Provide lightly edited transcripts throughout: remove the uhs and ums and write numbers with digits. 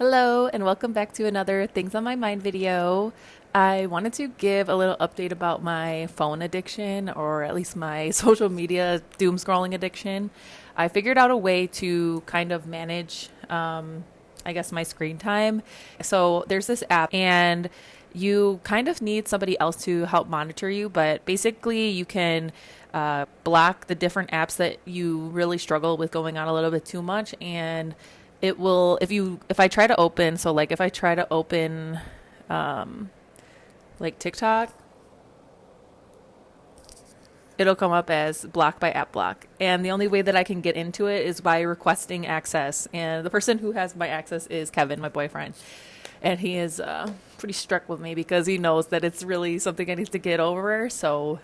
Hello, and welcome back to another Things on My Mind video. I wanted to give a little update about my phone addiction, or at least my social media doom scrolling addiction. I figured out a way to kind of manage, I guess, my screen time. So there's this app, and you kind of need somebody else to help monitor you, but basically, you can block the different apps that you really struggle with going on a little bit too much, and it will if I try to open, so like if I try to open um like TikTok, it'll come up as blocked by app block, and the only way that I can get into it is by requesting access, and the person who has my access is Kevin, my boyfriend, and he is pretty struck with me because he knows that it's really something I need to get over. So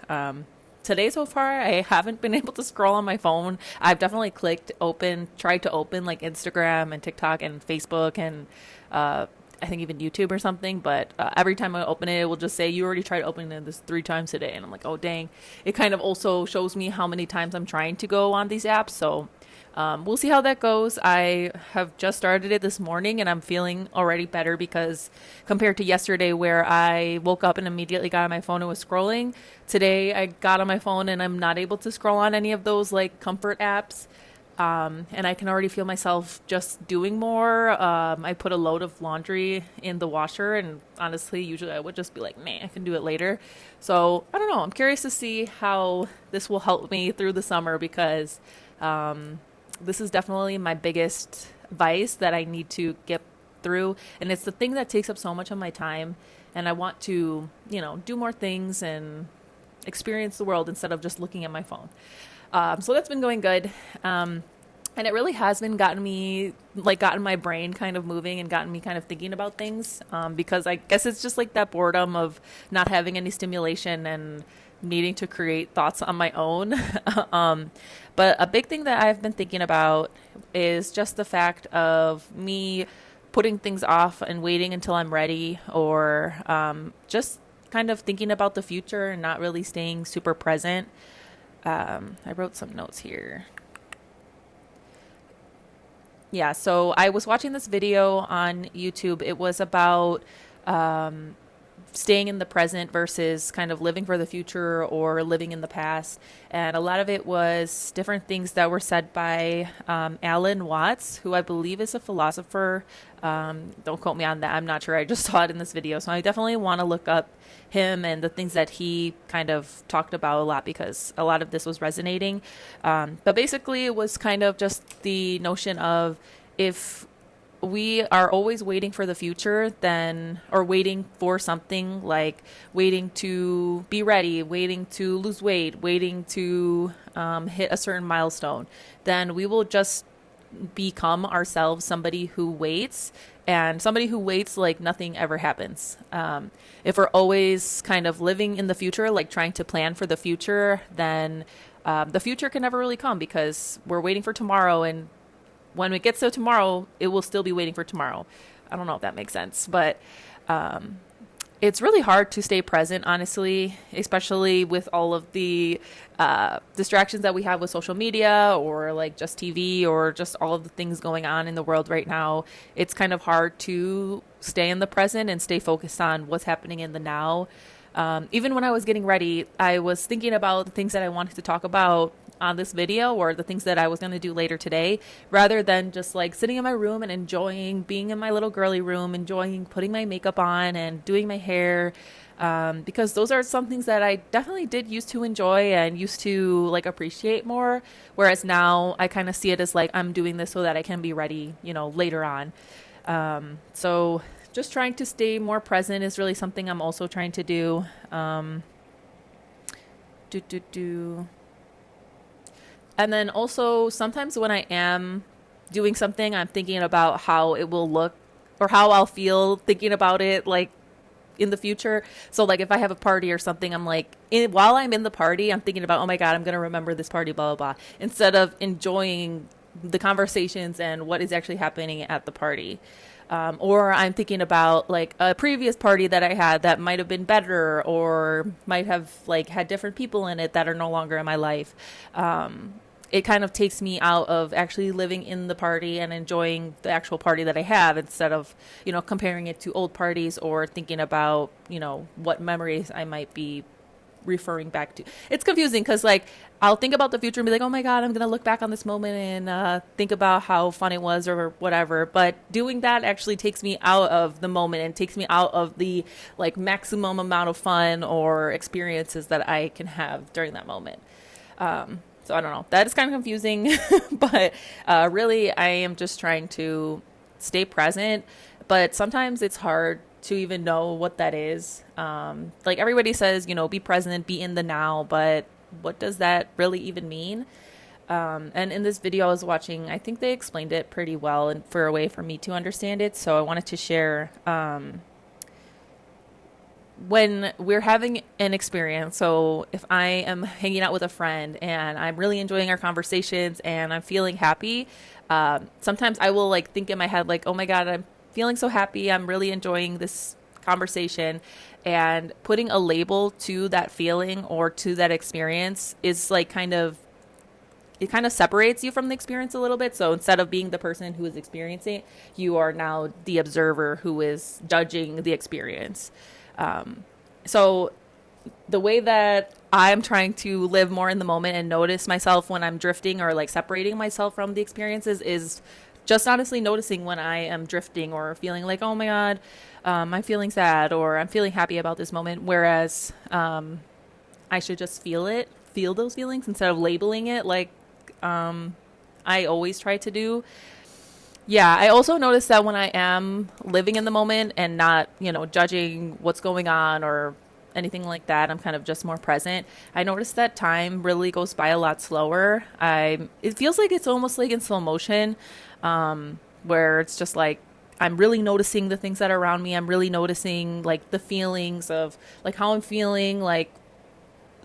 today so far, I haven't been able to scroll on my phone. I've definitely tried to open like Instagram and TikTok and Facebook and I think even YouTube or something. But every time I open it, it will just say, you already tried opening this 3 times today. And I'm like, oh, dang. It kind of also shows me how many times I'm trying to go on these apps. So we'll see how that goes. I have just started it this morning and I'm feeling already better because compared to yesterday where I woke up and immediately got on my phone and was scrolling, today I got on my phone and I'm not able to scroll on any of those like comfort apps. And I can already feel myself just doing more. I put a load of laundry in the washer, and honestly, usually I would just be like, nah, I can do it later. So I don't know. I'm curious to see how this will help me through the summer because this is definitely my biggest vice that I need to get through. And it's the thing that takes up so much of my time. And I want to, do more things and experience the world instead of just looking at my phone. So that's been going good. And it really has been gotten my brain kind of moving and gotten me kind of thinking about things. Because I guess it's just like that boredom of not having any stimulation and needing to create thoughts on my own. But a big thing that I've been thinking about is just the fact of me putting things off and waiting until I'm ready, or just kind of thinking about the future and not really staying super present. I wrote some notes here. Yeah, so I was watching this video on YouTube. It was about staying in the present versus kind of living for the future or living in the past. And a lot of it was different things that were said by Alan Watts, who I believe is a philosopher. Don't quote me on that. I'm not sure. I just saw it in this video. So I definitely want to look up him and the things that he kind of talked about a lot because a lot of this was resonating. But basically, it was kind of just the notion of if we are always waiting for the future, then, or waiting for something like waiting to be ready, waiting to lose weight, waiting to hit a certain milestone, then we will just become ourselves somebody who waits, and somebody who waits like nothing ever happens. If we're always kind of living in the future, like trying to plan for the future, then the future can never really come because we're waiting for tomorrow, and when it gets to tomorrow, it will still be waiting for tomorrow. I don't know if that makes sense, but it's really hard to stay present, honestly, especially with all of the distractions that we have with social media or like just TV or just all of the things going on in the world right now. It's kind of hard to stay in the present and stay focused on what's happening in the now. Even when I was getting ready, I was thinking about the things that I wanted to talk about on this video or the things that I was going to do later today, rather than just like sitting in my room and enjoying being in my little girly room, enjoying putting my makeup on and doing my hair. Because those are some things that I definitely did used to enjoy and used to like appreciate more. Whereas now I kind of see it as like I'm doing this so that I can be ready, later on. So just trying to stay more present is really something I'm also trying to do. And then also sometimes when I am doing something, I'm thinking about how it will look or how I'll feel thinking about it like in the future. So like if I have a party or something, I'm like, while I'm in the party, I'm thinking about, oh my God, I'm going to remember this party, blah, blah, blah, instead of enjoying the conversations and what is actually happening at the party. Or I'm thinking about like a previous party that I had that might have been better or might have like had different people in it that are no longer in my life. it kind of takes me out of actually living in the party and enjoying the actual party that I have, instead of, comparing it to old parties or thinking about, what memories I might be referring back to. It's confusing because, like, I'll think about the future and be like, oh my God, I'm going to look back on this moment and think about how fun it was or whatever. But doing that actually takes me out of the moment and takes me out of the, like, maximum amount of fun or experiences that I can have during that moment. So I don't know. That is kind of confusing, but really I am just trying to stay present. But sometimes it's hard to even know what that is. Like everybody says, be present, be in the now, but what does that really even mean? And in this video I was watching, I think they explained it pretty well and for a way for me to understand it. So I wanted to share, when we're having an experience, so if I am hanging out with a friend and I'm really enjoying our conversations and I'm feeling happy, sometimes I will like think in my head like, oh my God, I'm feeling so happy, I'm really enjoying this conversation, and putting a label to that feeling or to that experience is like it kind of separates you from the experience a little bit. So instead of being the person who is experiencing it, you are now the observer who is judging the experience. So the way that I'm trying to live more in the moment and notice myself when I'm drifting or like separating myself from the experiences is just honestly noticing when I am drifting or feeling like, oh my God, I'm feeling sad or I'm feeling happy about this moment. Whereas, I should just feel those feelings instead of labeling it like, I always try to do. Yeah, I also noticed that when I am living in the moment and not, judging what's going on or anything like that, I'm kind of just more present. I noticed that time really goes by a lot slower. It feels like it's almost like in slow motion, where it's just like I'm really noticing the things that are around me. I'm really noticing like the feelings of like how I'm feeling, like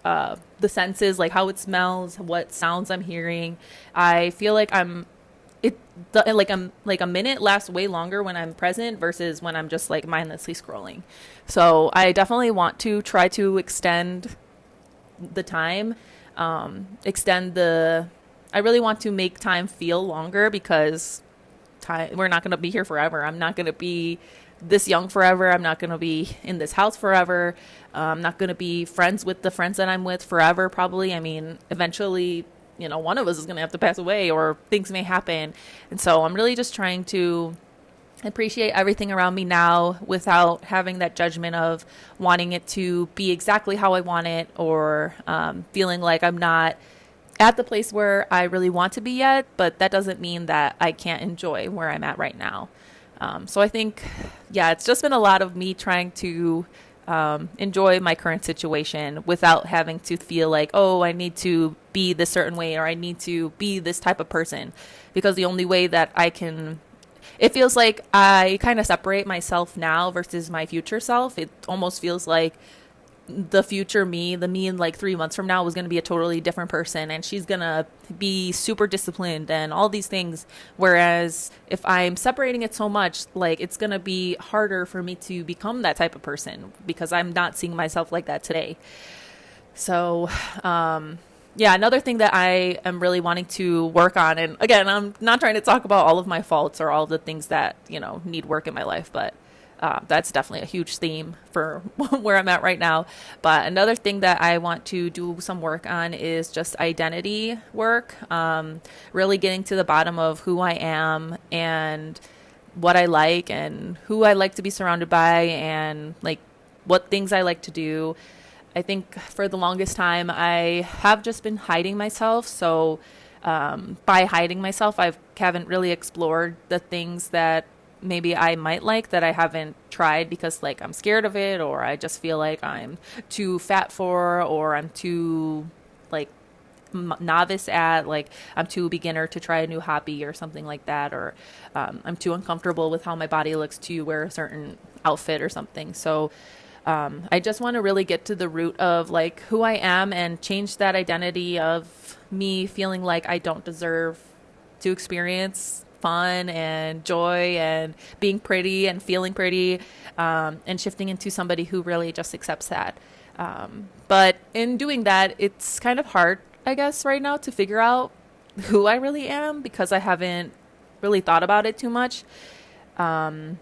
the senses, like how it smells, what sounds I'm hearing. I feel like like a minute lasts way longer when I'm present versus when I'm just like mindlessly scrolling. So I definitely want to try to extend the time, I really want to make time feel longer, because we're not going to be here forever. I'm not going to be this young forever. I'm not going to be in this house forever. I'm not going to be friends with the friends that I'm with forever, probably. I mean, eventually, one of us is going to have to pass away or things may happen. And so I'm really just trying to appreciate everything around me now without having that judgment of wanting it to be exactly how I want it, or feeling like I'm not at the place where I really want to be yet, but that doesn't mean that I can't enjoy where I'm at right now. So I think, it's just been a lot of me trying to enjoy my current situation without having to feel like, oh, I need to be this certain way or I need to be this type of person, because the only way that it feels like I kind of separate myself now versus my future self. It almost feels like the future me, the me in like 3 months from now, was going to be a totally different person, and she's going to be super disciplined and all these things. Whereas if I'm separating it so much, like it's going to be harder for me to become that type of person because I'm not seeing myself like that today. So, another thing that I am really wanting to work on, and again, I'm not trying to talk about all of my faults or all of the things that, need work in my life, but that's definitely a huge theme for where I'm at right now. But another thing that I want to do some work on is just identity work, really getting to the bottom of who I am and what I like and who I like to be surrounded by and like what things I like to do. I think for the longest time, I have just been hiding myself. So by hiding myself, I haven't really explored the things that maybe I might like that I haven't tried because like I'm scared of it, or I just feel like I'm too fat for, or I'm too like novice at, like I'm too beginner to try a new hobby or something like that, or I'm too uncomfortable with how my body looks to wear a certain outfit or something. So I just want to really get to the root of like who I am and change that identity of me feeling like I don't deserve to experience fun and joy and being pretty and feeling pretty, and shifting into somebody who really just accepts that. But in doing that, it's kind of hard, I guess, right now to figure out who I really am because I haven't really thought about it too much. And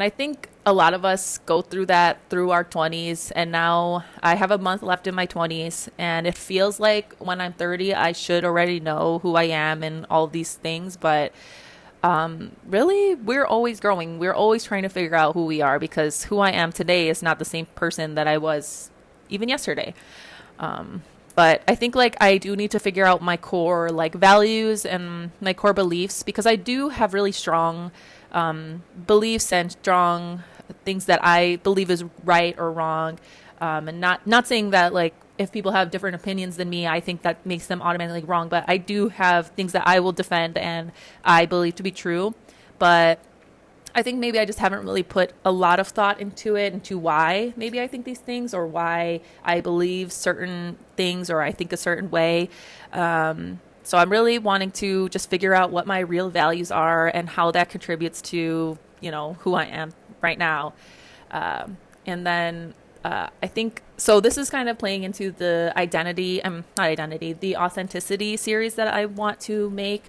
I think a lot of us go through that through our 20s. And now I have a month left in my 20s. And it feels like when I'm 30, I should already know who I am and all these things. But really, we're always growing. We're always trying to figure out who we are because who I am today is not the same person that I was even yesterday. But I think like I do need to figure out my core like values and my core beliefs because I do have really strong beliefs and strong things that I believe is right or wrong. And not saying that like if people have different opinions than me, I think that makes them automatically wrong. But I do have things that I will defend and I believe to be true. But I think maybe I just haven't really put a lot of thought into it, into why maybe I think these things or why I believe certain things or I think a certain way. So I'm really wanting to just figure out what my real values are and how that contributes to, who I am right now. And then I think, so this is kind of playing into the the authenticity series that I want to make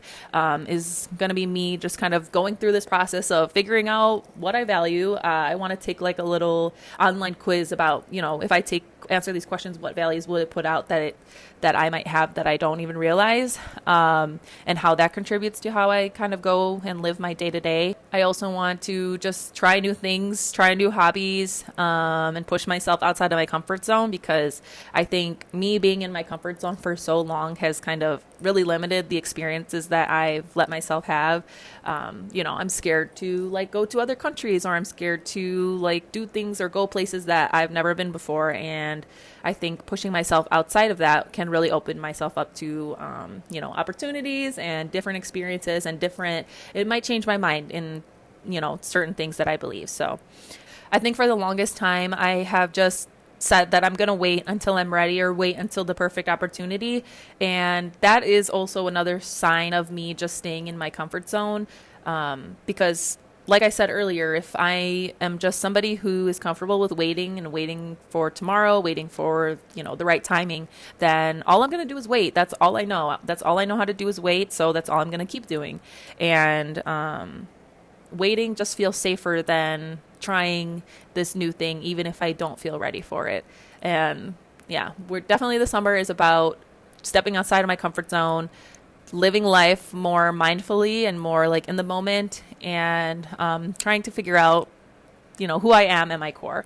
is going to be me just kind of going through this process of figuring out what I value. I want to take like a little online quiz about, if I answer these questions, what values would it put out that I might have that I don't even realize, and how that contributes to how I kind of go and live my day to day. I also want to just try new things, try new hobbies, and push myself outside of my comfort zone because I think me being in my comfort zone for so long has kind of really limited the experiences that I've let myself have. I'm scared to like go to other countries or I'm scared to like do things or go places that I've never been before. And I think pushing myself outside of that can really open myself up to, opportunities and different experiences and it might change my mind in, certain things that I believe. So I think for the longest time, I have just said that I'm going to wait until I'm ready or wait until the perfect opportunity. And that is also another sign of me just staying in my comfort zone. Because like I said earlier, if I am just somebody who is comfortable with waiting and waiting for tomorrow, waiting for, the right timing, then all I'm going to do is wait. That's all I know. That's all I know how to do is wait. So that's all I'm going to keep doing. And, waiting just feels safer than trying this new thing, even if I don't feel ready for it. And yeah, the summer is about stepping outside of my comfort zone, living life more mindfully and more like in the moment and trying to figure out, who I am at my core.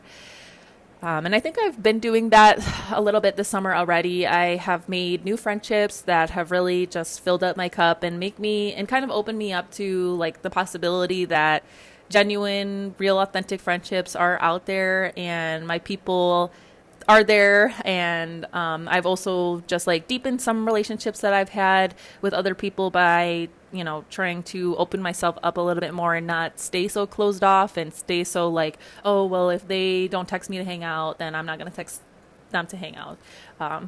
And I think I've been doing that a little bit this summer already. I have made new friendships that have really just filled up my cup and kind of opened me up to like the possibility that genuine, real, authentic friendships are out there and my people are there. And I've also just like deepened some relationships that I've had with other people by trying to open myself up a little bit more and not stay so closed off and stay so like, oh, well, if they don't text me to hang out, then I'm not going to text them to hang out.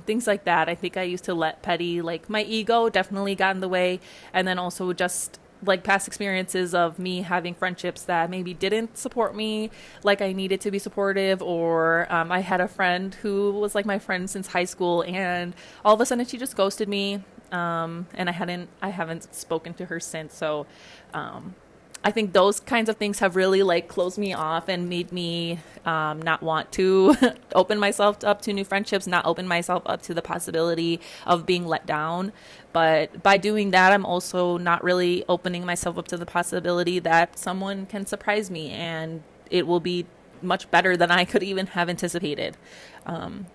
Things like that. I think I used to let like my ego definitely got in the way. And then also just like past experiences of me having friendships that maybe didn't support me like I needed to be supportive, or I had a friend who was like my friend since high school and all of a sudden she just ghosted me. And I haven't spoken to her since. So, I think those kinds of things have really like closed me off and made me, not want to open myself up to new friendships, not open myself up to the possibility of being let down. But by doing that, I'm also not really opening myself up to the possibility that someone can surprise me and it will be much better than I could even have anticipated.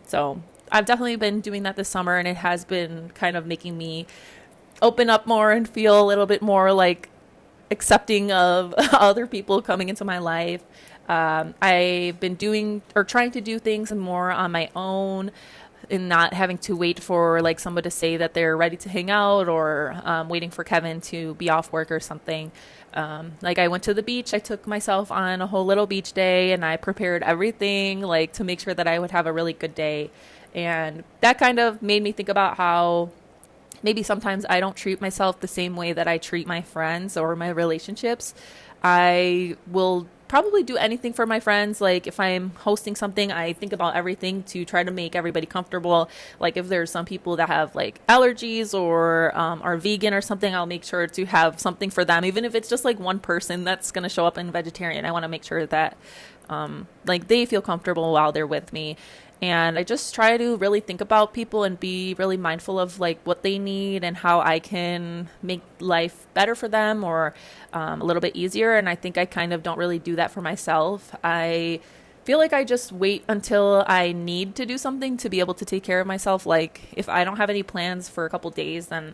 So I've definitely been doing that this summer, and it has been kind of making me open up more and feel a little bit more like accepting of other people coming into my life. I've been doing or trying to do things more on my own and not having to wait for like someone to say that they're ready to hang out or waiting for Kevin to be off work or something. Like I went to the beach, I took myself on a whole little beach day and I prepared everything like to make sure that I would have a really good day. And that kind of made me think about how maybe sometimes I don't treat myself the same way that I treat my friends or my relationships. I will probably do anything for my friends. Like if I'm hosting something, I think about everything to try to make everybody comfortable. Like if there's some people that have like allergies or are vegan or something, I'll make sure to have something for them. Even if it's just like one person that's going to show up in vegetarian, I want to make sure that like they feel comfortable while they're with me. And I just try to really think about people and be really mindful of like what they need and how I can make life better for them or a little bit easier. And I think I kind of don't really do that for myself. I feel like I just wait until I need to do something to be able to take care of myself. Like if I don't have any plans for a couple days, then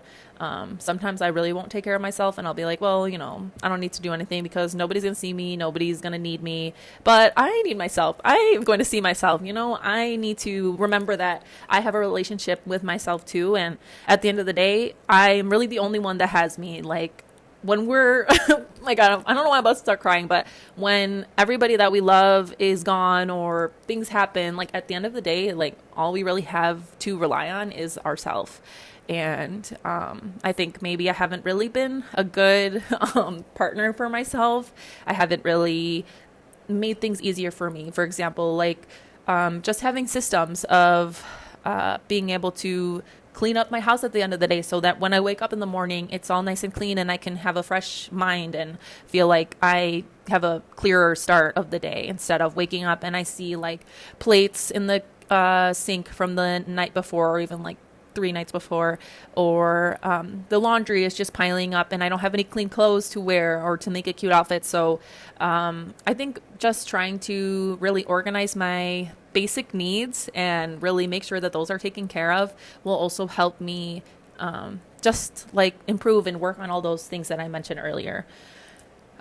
sometimes I really won't take care of myself, and I'll be like, well, I don't need to do anything because nobody's going to see me. Nobody's going to need me, but I need myself. I am going to see myself. I need to remember that I have a relationship with myself too. And at the end of the day, I'm really the only one that has me. Like when we're like, I don't know why I'm about to start crying, but when everybody that we love is gone or things happen, like at the end of the day, like all we really have to rely on is ourselves. And I think maybe I haven't really been a good partner for myself. I haven't really made things easier for me. For example, like just having systems of being able to clean up my house at the end of the day so that when I wake up in the morning, it's all nice and clean and I can have a fresh mind and feel like I have a clearer start of the day instead of waking up and I see like plates in the sink from the night before or even like 3 nights before, or the laundry is just piling up and I don't have any clean clothes to wear or to make a cute outfit. So I think just trying to really organize my basic needs and really make sure that those are taken care of will also help me just like improve and work on all those things that I mentioned earlier.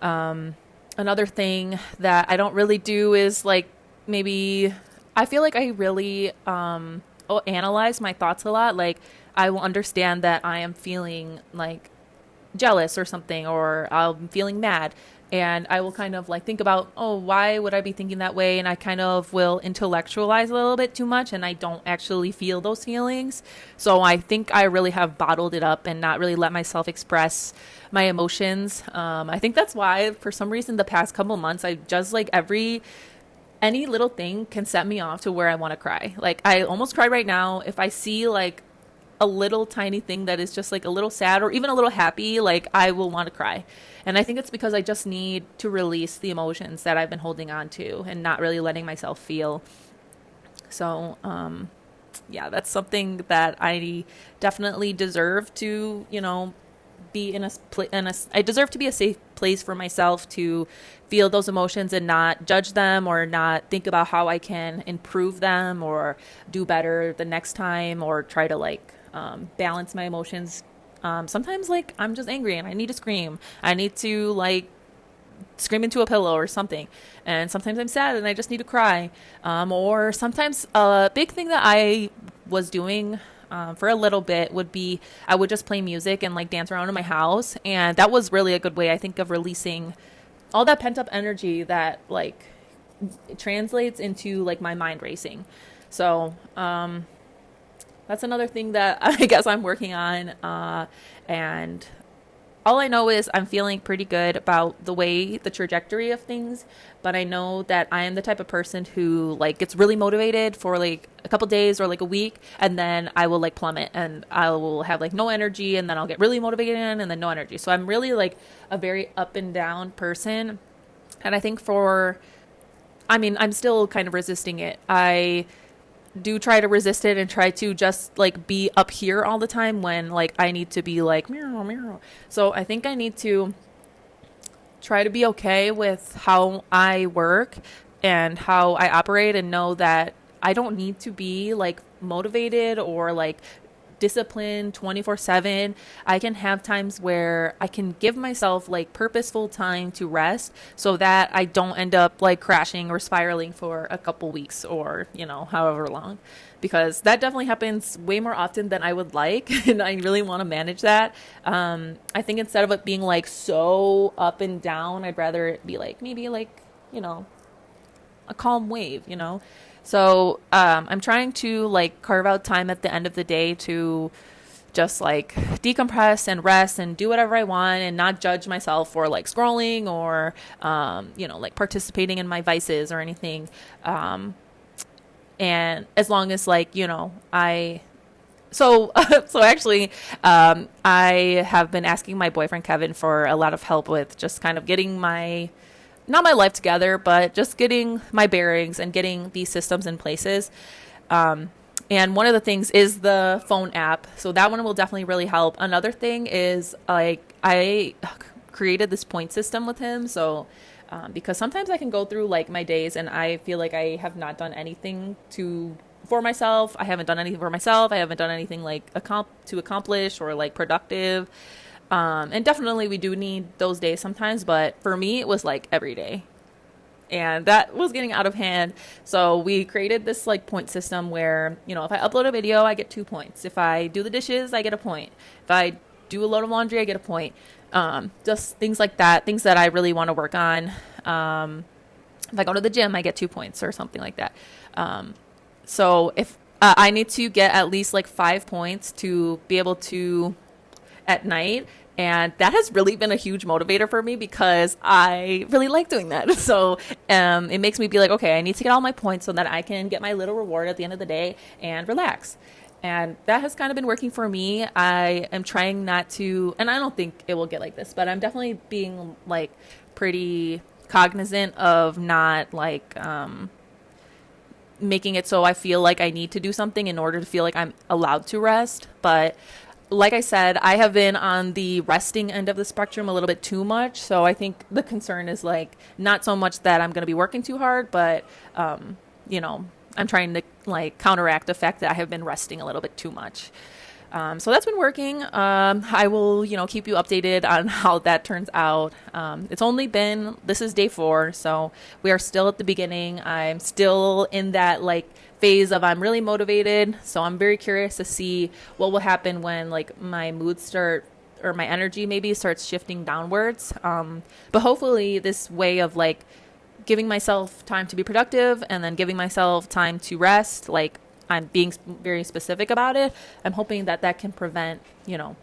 Another thing that I don't really do is like maybe I feel like I really analyze my thoughts a lot. Like I will understand that I am feeling like jealous or something, or I'm feeling mad, and I will kind of like think about, oh, why would I be thinking that way? And I kind of will intellectualize a little bit too much and I don't actually feel those feelings. So I think I really have bottled it up and not really let myself express my emotions. I think that's why for some reason the past couple months I just like any little thing can set me off to where I want to cry. Like I almost cry right now if I see like a little tiny thing that is just like a little sad or even a little happy, like I will want to cry. And I think it's because I just need to release the emotions that I've been holding on to and not really letting myself feel. So, yeah, that's something that I definitely deserve to, be I deserve to be a safe place for myself to feel those emotions and not judge them or not think about how I can improve them or do better the next time or try to like balance my emotions. Sometimes like I'm just angry and I need to scream. I need to like scream into a pillow or something. And sometimes I'm sad and I just need to cry. Or sometimes a big thing that I was doing for a little bit would be I would just play music and like dance around in my house, and that was really a good way I think of releasing all that pent up energy that like it translates into like my mind racing. So that's another thing that I guess I'm working on, and all I know is I'm feeling pretty good about the trajectory of things, but I know that I am the type of person who like gets really motivated for like a couple days or like a week, and then I will like plummet and I will have like no energy, and then I'll get really motivated and then no energy. So I'm really like a very up and down person. And I think I'm still kind of resisting it. I do try to resist it and try to just like be up here all the time when like I need to be like meow, meow. So I think I need to try to be okay with how I work and how I operate and know that I don't need to be like motivated or like disciplined 24/7. I can have times where I can give myself like purposeful time to rest so that I don't end up like crashing or spiraling for a couple weeks or, however long, because that definitely happens way more often than I would like. And I really want to manage that. I think instead of it being like so up and down, I'd rather it be like maybe like, a calm wave, So I'm trying to like carve out time at the end of the day to just like decompress and rest and do whatever I want and not judge myself for like scrolling or, like participating in my vices or anything. And as long as like, so actually, I have been asking my boyfriend Kevin for a lot of help with just kind of getting not my life together, but just getting my bearings and getting these systems in places. And one of the things is the phone app. So that one will definitely really help. Another thing is like I created this point system with him. So because sometimes I can go through like my days and I feel like I have not done anything for myself. I haven't done anything for myself. I haven't done anything like to accomplish or like productive. And definitely we do need those days sometimes, but for me, it was like every day. And that was getting out of hand. So we created this like point system where, if I upload a video, I get 2 points. If I do the dishes, I get a point. If I do a load of laundry, I get a point. Just things like that, things that I really want to work on. If I go to the gym, I get 2 points or something like that. So if I need to get at least like 5 points to be able to at night. And that has really been a huge motivator for me because I really like doing that. So it makes me be like, okay, I need to get all my points so that I can get my little reward at the end of the day and relax. And that has kind of been working for me. I am trying not to, and I don't think it will get like this, but I'm definitely being like pretty cognizant of not like making it so I feel like I need to do something in order to feel like I'm allowed to rest. But like I said, I have been on the resting end of the spectrum a little bit too much. So I think the concern is like not so much that I'm going to be working too hard, but, I'm trying to like counteract the fact that I have been resting a little bit too much. So that's been working. I will, keep you updated on how that turns out. This is day 4. So we are still at the beginning. I'm still in that like phase of I'm really motivated. So I'm very curious to see what will happen when like my my energy maybe starts shifting downwards. But hopefully this way of like giving myself time to be productive and then giving myself time to rest, like I'm being very specific about it. I'm hoping that can prevent,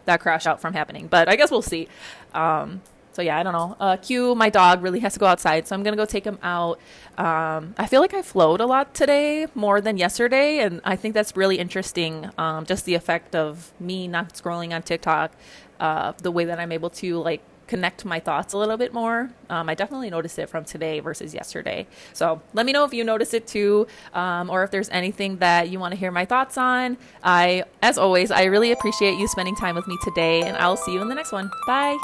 that crash out from happening. But I guess we'll see. So yeah, I don't know. Q, my dog, really has to go outside, so I'm gonna go take him out. I feel like I flowed a lot today, more than yesterday, and I think that's really interesting. Just the effect of me not scrolling on TikTok, the way that I'm able to like connect my thoughts a little bit more. I definitely noticed it from today versus yesterday. So let me know if you notice it too, or if there's anything that you want to hear my thoughts on. As always, I really appreciate you spending time with me today, and I'll see you in the next one. Bye.